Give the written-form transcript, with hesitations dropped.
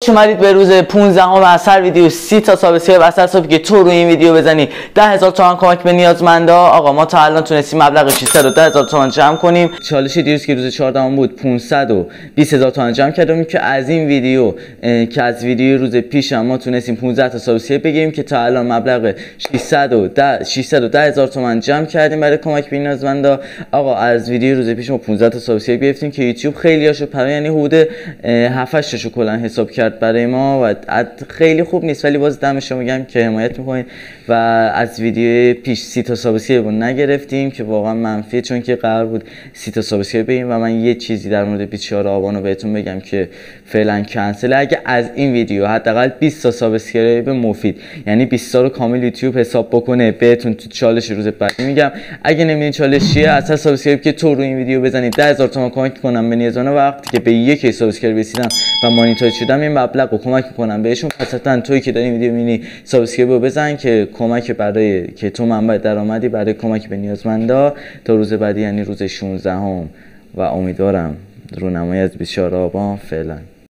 اومدید به روز 15 و از هر ویدیو 30 تا سابسکرایب از حسابی که تو روی این ویدیو بزنی 10,000 تومان کمک به نیازمندا. آقا ما تا الان تونستیم مبلغ 610,000 تومان جمع کنیم. چالش دیروز که روز 14 بود 520,000 تومان جمع کردیم که از این ویدیو از ویدیو روز پیش ما تونستیم 15 تا سابسکرایب بگیریم که تا الان مبلغ 610,000 تومان جمع کردیم برای کمک به نیازمندا. آقا از ویدیو روز پیش ما 15 تا سابسکرایب گرفتیم که یوتیوب خیلیاشو پرا، یعنی حدود 7 8 تاشو کلا حساب کرد برای ما و خیلی خوب نیست، ولی باز دم شما میگم که حمایت میکنین. و از ویدیو پیش 30 تا سابسکرایب نگرفتیم که واقعا منفیه، چون که قرار بود 30 تا سابسکرایب بگیریم و من یه چیزی در مورد 24 آبان رو بهتون بگم که فعلا کنسل. اگه از این ویدیو حداقل 20 تا سابسکرایب مفید، یعنی 20 تا رو کامل یوتیوب حساب بکنه، بهتون تو چالش روز بعدی میگم. اگه نمیدونید چالش چیه، از هر سابسکرایب که تو رو این ویدیو بزنید 10,000 تومان کمک کنم به نیازمندا. وقتی که به 1 سابسکرایب رسیدم و مانیتور شدم این مبلغ رو کمک میکنم بهشون. پس حتما تویی که داری این ویدیو میبینی سابسکرایب رو بزن که کمک برای که تو منبع درآمدی برای کمک به نیازمندا تا روز بعدی، یعنی روز 16 و امیدوارم رونمایی از 24 آبان. فعلا